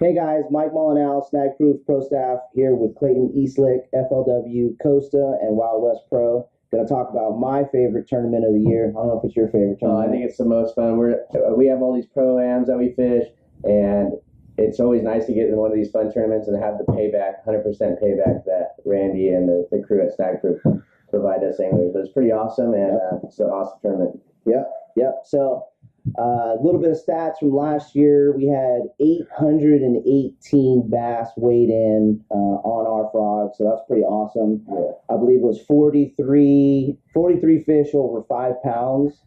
Hey guys, Mike Molyneux, Snag Proof Pro Staff here with Clayton Eslick, FLW, Costa, and Wild West Pro. Going to talk about my favorite tournament of the year. I don't know if it's your favorite tournament. I think it's the most fun. We have all these pro-ams that we fish, and it's always nice to get in one of these fun tournaments and have the payback, 100% payback that Randy and the crew at Snag Proof provide us anglers. But it's pretty awesome, and it's an awesome tournament. Yep. So a little bit of stats from last year. We had 818 bass weighed in on our frog, so that's pretty awesome. I believe it was 43 fish over 5 pounds.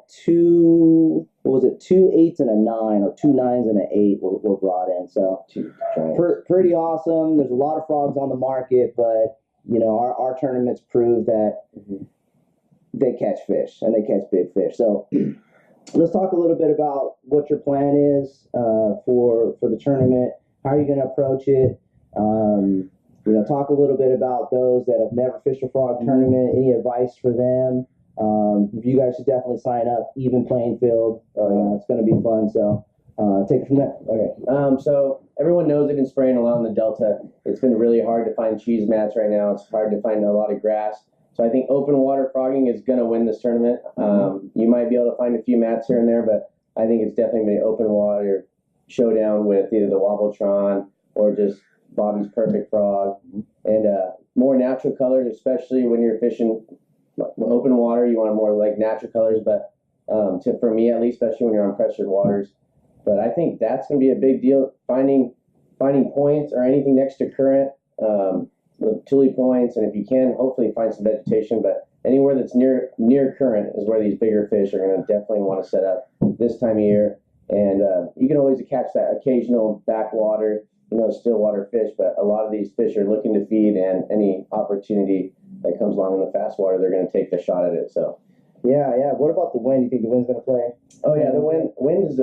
Two 8s and a 9, or 2 9s and an 8 were brought in. So pretty awesome. There's a lot of frogs on the market, but you know our tournaments prove that they catch fish, and they catch big fish. So let's talk a little bit about what your plan is for the tournament. How are you going to approach it? Talk a little bit about those that have never fished a frog tournament. Any advice for them? You guys should definitely sign up. Even playing field. It's going to be fun. So take it from there. Okay. So everyone knows they've been spraying a lot in the Delta. It's been really hard to find cheese mats right now. It's hard to find a lot of grass. So I think open water frogging is going to win this tournament. You might be able to find a few mats here and there, but I think it's definitely going to be open water showdown with either the Wobbletron or just Bobby's Perfect Frog. And more natural colors, especially when you're fishing open water. You want more like natural colors, but for me at least, especially when you're on pressured waters. But I think that's going to be a big deal, finding points or anything next to current. The tule points, and if you can, hopefully find some vegetation, but anywhere that's near current is where these bigger fish are going to definitely want to set up this time of year. And you can always catch that occasional backwater, still water fish, but a lot of these fish are looking to feed, and any opportunity that comes along in the fast water, they're going to take the shot at it. So yeah. What about the wind? You think the wind's going to play? Oh yeah, the wind is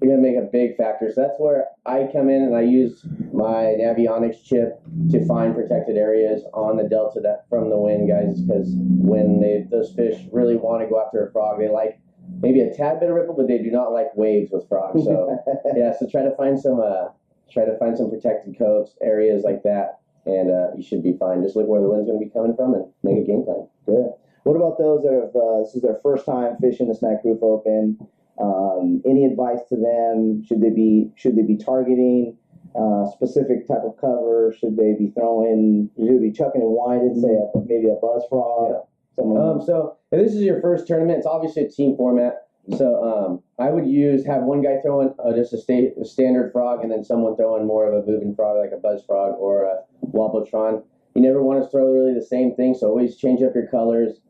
going to make a big factor. So that's where I come in, and I use my Navionics chip to find protected areas on the Delta that from the wind, guys, because when those fish really want to go after a frog, they like maybe a tad bit of ripple, but they do not like waves with frogs. So so try to find some protected coves, areas like that, and you should be fine. Just look where the wind's going to be coming from and make a game plan. Good. What about those that have this is their first time fishing the Snag Proof Open? Any advice to them? Should they be targeting specific type of cover? Should they be chucking and winding, say maybe a buzz frog? So if this is your first tournament, it's obviously a team format. So I would have one guy throwing just a standard frog, and then someone throwing more of a moving frog, like a buzz frog or a Wobbletron. You never want to throw really the same thing, so always change up your colors.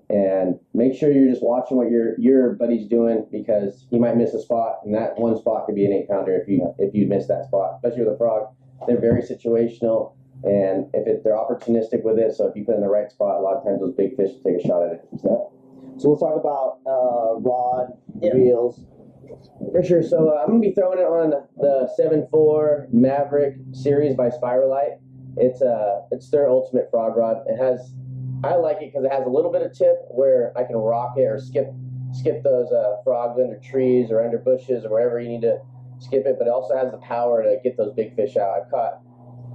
And make sure you're just watching what your buddy's doing, because he might miss a spot, and that one spot could be an 8-pounder if you miss that spot, especially with a frog. They're very situational, and they're opportunistic with it. So if you put it in the right spot, a lot of times those big fish will take a shot at it. So let's talk about rod reels. For sure. So I'm gonna be throwing it on the 7.4 Maverick series by Spiralite. It's their ultimate frog rod. I like it because it has a little bit of tip where I can rock it or skip those frogs under trees or under bushes or wherever you need to skip it, but it also has the power to get those big fish out. I've caught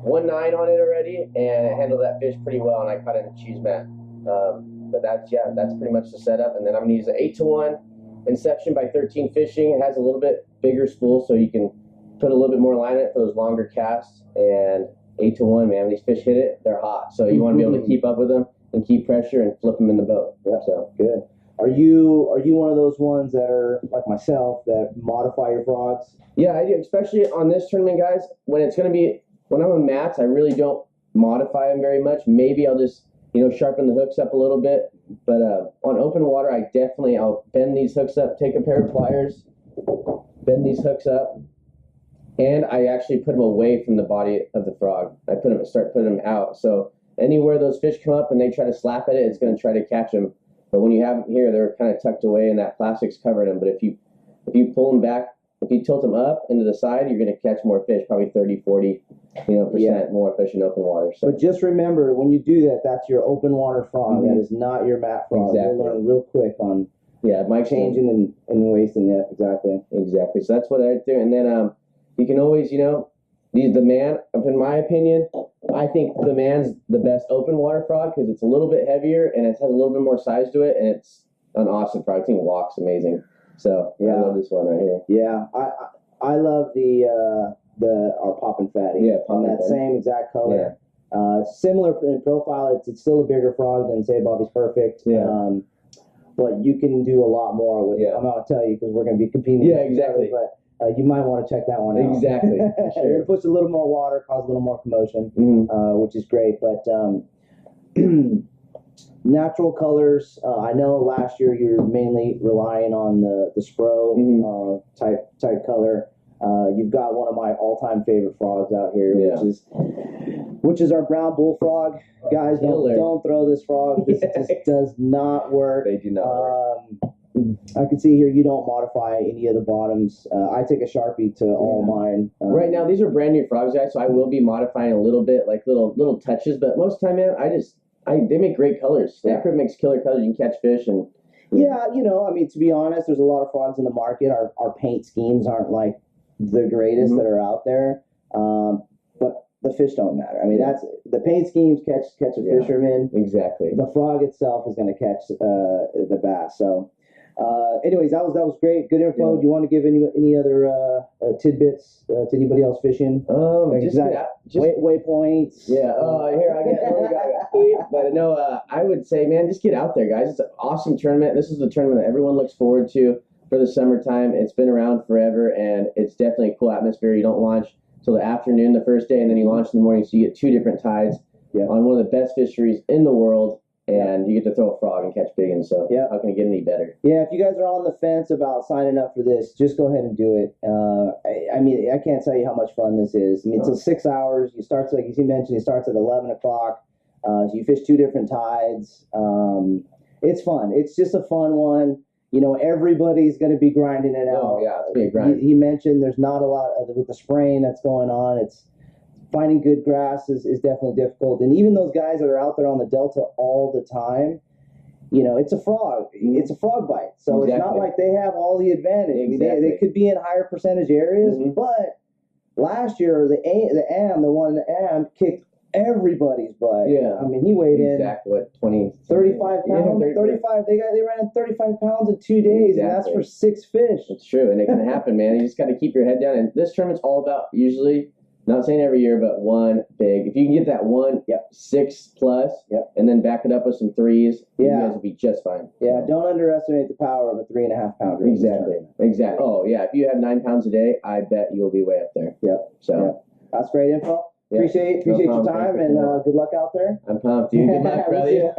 1 9 on it already, and it handled that fish pretty well, and I caught it in a cheese mat. But that's pretty much the setup. And then I'm going to use an 8-to-1 Inception by 13 Fishing. It has a little bit bigger spool, so you can put a little bit more line in it for those longer casts. And 8-to-1, man, when these fish hit it, they're hot. So you want to be able to keep up with them and keep pressure and flip them in the boat. Yeah, so good. Are you one of those ones that are like myself that modify your frogs? Yeah, I do, especially on this tournament, guys. When I'm on mats, I really don't modify them very much. Maybe I'll just sharpen the hooks up a little bit. But on open water, I'll bend these hooks up, take a pair of pliers, bend these hooks up, and I actually put them away from the body of the frog. I start putting them out. So anywhere those fish come up and they try to slap at it, it's going to try to catch them. But when you have them here, they're kind of tucked away and that plastic's covering them. But if you pull them back, if you tilt them up into the side, you're going to catch more fish, probably 30, 40, percent more fish in open water. So. But just remember, when you do that, that's your open water frog. That is not your mat frog. Exactly. You'll learn real quick on changing and wasting. Yeah, exactly. So that's what I do. And then you can always, the man, in my opinion, I think the man's the best open water frog because it's a little bit heavier and it has a little bit more size to it, and it's an awesome frog. I think it walks amazing. So yeah, I love this one right here. Yeah, I love our Poppin' Fatty. Yeah, on that same exact color. Yeah. Similar in profile. It's still a bigger frog than say Bobby's Perfect. Yeah. But you can do a lot more with it. I'm not gonna tell you because we're gonna be competing. Yeah, exactly. But you might want to check that one out. Exactly. Sure. It puts a little more water, causes a little more commotion, which is great. But natural colors. I know last year you were mainly relying on the Spro type color. You've got one of my all-time favorite frogs out here, which is our brown bullfrog. Guys, don't throw this frog. This just does not work. They do not work. I can see here you don't modify any of the bottoms. I take a Sharpie to all mine. Right now, these are brand new frogs, guys, so I will be modifying a little bit, like little touches. But most of the time, man, they make great colors. Snag Proof makes killer colors. You can catch fish and. Yeah, I mean, to be honest, there's a lot of frogs in the market. Our paint schemes aren't like the greatest that are out there, but the fish don't matter. I mean, that's the paint schemes catch a fisherman. Exactly. The frog itself is going to catch the bass. So. Anyways, that was great. Good info. Do you want to give any other tidbits to anybody else fishing? Waypoints. Yeah. Here I got. But no, I would say, man, just get out there, guys. It's an awesome tournament. This is the tournament that everyone looks forward to for the summertime. It's been around forever, and it's definitely a cool atmosphere. You don't launch till the afternoon the first day, and then you launch in the morning, so you get two different tides on one of the best fisheries in the world. And you get to throw a frog and catch big ones, so how can it get any better? Yeah, if you guys are on the fence about signing up for this, just go ahead and do it. I mean, I can't tell you how much fun this is. I mean, it's 6 hours. You start, like you mentioned, it starts at 11 o'clock. So you fish two different tides. It's fun. It's just a fun one. Everybody's going to be grinding it out. Oh, yeah, it's going to be grinding. He mentioned there's not a lot with the spraying that's going on. It's finding good grass is definitely difficult. And even those guys that are out there on the Delta all the time, it's a frog. It's a frog bite. So it's not like they have all the advantage. Exactly. I mean, they could be in higher percentage areas, but last year, the one kicked everybody's butt. Yeah. I mean, he weighed in. Exactly. What, 35 pounds? 35. They ran 35 pounds in 2 days, and that's for 6 fish. It's true, and it can happen, man. You just got to keep your head down. And this tournament's all about usually. Not saying every year, but one big. If you can get that 6 plus, and then back it up with some 3s, you guys will be just fine. Yeah, don't underestimate the power of a 3.5 pounder. Exactly. Oh yeah, if you have 9 pounds a day, I bet you'll be way up there. So that's great info. Appreciate your time, and good luck out there. I'm pumped, dude. Good luck, brother.